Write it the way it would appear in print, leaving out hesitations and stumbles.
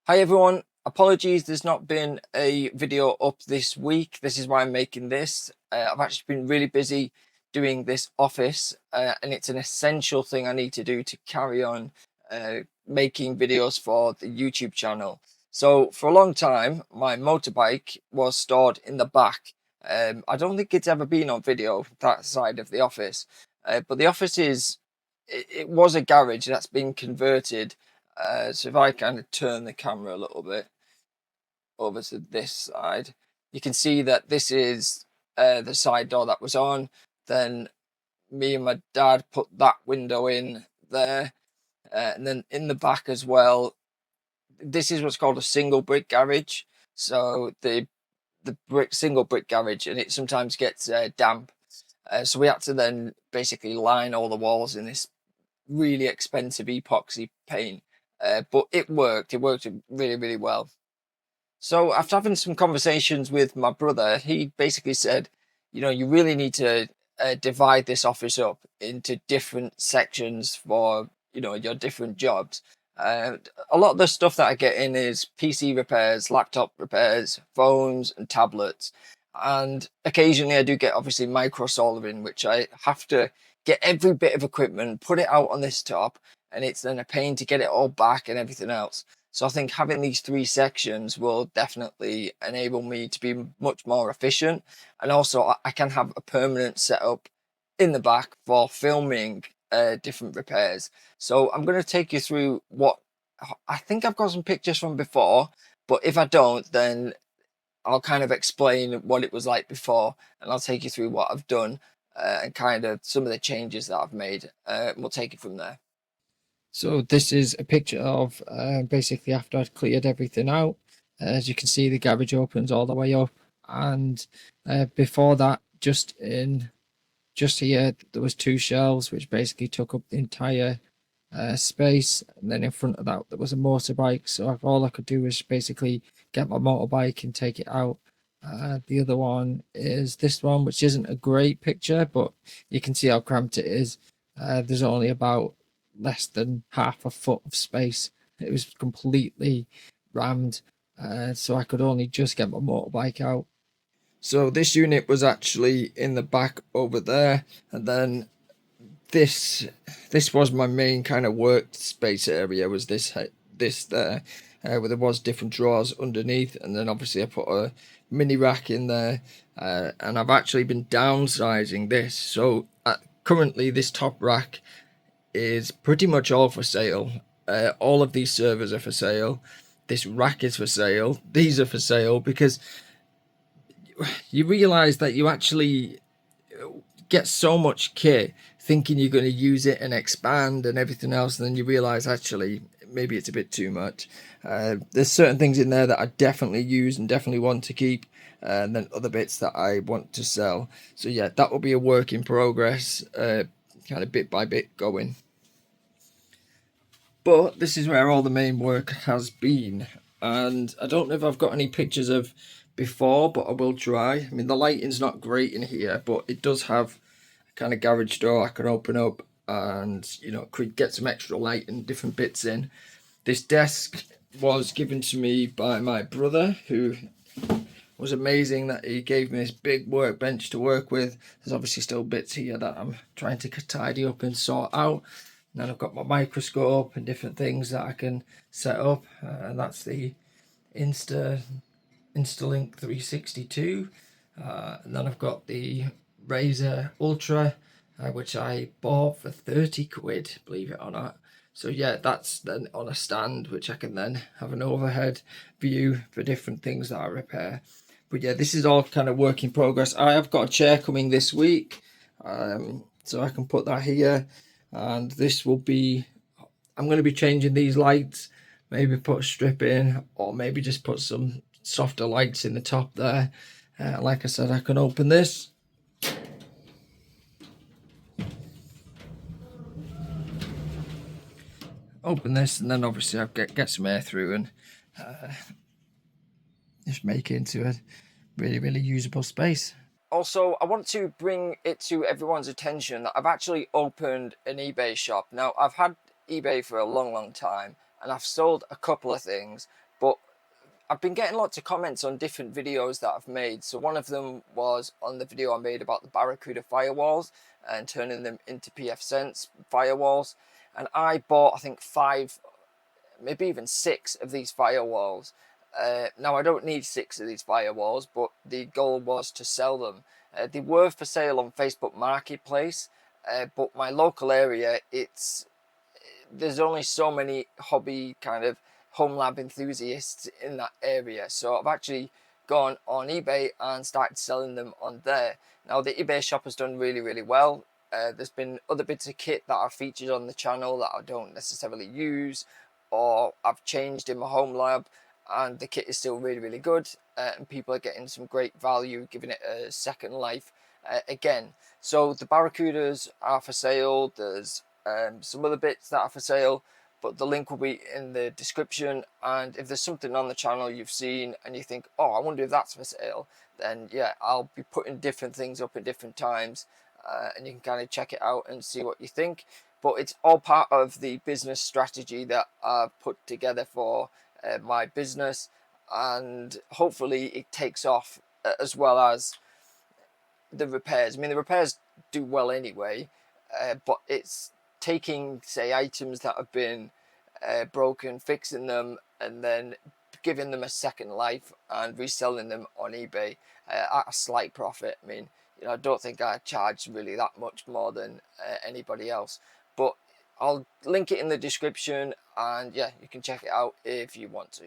Hi everyone, apologies there's not been a video up this week. This is why I'm making this. I've actually been really busy doing this office and it's an essential thing I need to do to carry on making videos for the YouTube channel. So for a long time my motorbike was stored in the back. I don't think it's ever been on video, that side of the office, but the office it was a garage that's been converted. So if I kind of turn the camera a little bit over to this side, you can see that this is the side door that was on. Then me and my dad put that window in there, and then in the back as well. This is what's called a single brick garage. So the single brick garage, and it sometimes gets damp. So we had to then basically line all the walls in this really expensive epoxy paint. But it worked. It worked really, really well. So after having some conversations with my brother, he basically said, you really need to divide this office up into different sections for, your different jobs. A lot of the stuff that I get in is PC repairs, laptop repairs, phones and tablets. And occasionally I do get obviously micro soldering, which I have to get every bit of equipment, put it out on this top, and it's then a pain to get it all back and everything else. So I think having these three sections will definitely enable me to be much more efficient. And also I can have a permanent setup in the back for filming different repairs. So I'm going to take you through what I think I've got some pictures from before, but if I don't, then I'll kind of explain what it was like before, and I'll take you through what I've done and kind of some of the changes that I've made. We'll take it from there. So this is a picture of basically after I'd cleared everything out. As you can see, the garage opens all the way up, and before that, just here, there was two shelves which basically took up the entire space, and then in front of that there was a motorbike. So all I could do was basically get my motorbike and take it out. The other one is this one, which isn't a great picture, but you can see how cramped it is. There's only about less than half a foot of space. It was completely rammed, so I could only just get my motorbike out. So this unit was actually in the back over there, and then this was my main kind of workspace area, was this there, where there was different drawers underneath, and then obviously I put a mini rack in there, and I've actually been downsizing this. So currently this top rack is pretty much all for sale. All of these servers are for sale. This rack is for sale. These are for sale because you realize that you actually get so much kit thinking you're going to use it and expand and everything else, and then you realize actually maybe it's a bit too much. There's certain things in there that I definitely use and definitely want to keep, and then other bits that I want to sell. So yeah, that will be a work in progress, kind of bit by bit going. But this is where all the main work has been, and I don't know if I've got any pictures of before, but I will try. I mean, the lighting's not great in here, but it does have a kind of garage door I can open up and, get some extra light and different bits in. This desk was given to me by my brother, who was amazing that he gave me this big workbench to work with. There's obviously still bits here that I'm trying to tidy up and sort out. And then I've got my microscope and different things that I can set up, and that's the Instalink 362. And then I've got the Razer Ultra, which I bought for 30 quid, believe it or not. So yeah, that's then on a stand, which I can then have an overhead view for different things that I repair. But yeah, this is all kind of work in progress. I have got a chair coming this week, so I can put that here. And this will be, I'm going to be changing these lights, maybe put a strip in, or maybe just put some softer lights in the top there. Like I said, I can open this. Open this, and then obviously I'll get some air through and just make it into a really, really usable space. Also, I want to bring it to everyone's attention that I've actually opened an eBay shop. Now, I've had eBay for a long, long time, and I've sold a couple of things, I've been getting lots of comments on different videos that I've made. So one of them was on the video I made about the Barracuda firewalls and turning them into pfSense firewalls. And I bought, I think, 5, maybe even 6 of these firewalls. Now I don't need 6 of these firewalls, but the goal was to sell them. They were for sale on Facebook Marketplace, but my local area, there's only so many hobby kind of home lab enthusiasts in that area, so I've actually gone on eBay and started selling them on there. Now the eBay shop has done really well. There's been other bits of kit that are featured on the channel that I don't necessarily use or I've changed in my home lab, and the kit is still really good, and people are getting some great value, giving it a second life again. So the Barracudas are for sale. There's some other bits that are for sale, but the link will be in the description. And if there's something on the channel you've seen and you think, oh, I wonder if that's for sale, then yeah, I'll be putting different things up at different times, and you can kind of check it out and see what you think. But it's all part of the business strategy that I've put together for my business, and hopefully it takes off, as well as the repairs. I mean, the repairs do well anyway, but it's taking, say, items that have been broken, fixing them, and then giving them a second life and reselling them on eBay at a slight profit. I mean, you know, I don't think I charge really that much more than anybody else, but I'll link it in the description, and yeah, you can check it out if you want to.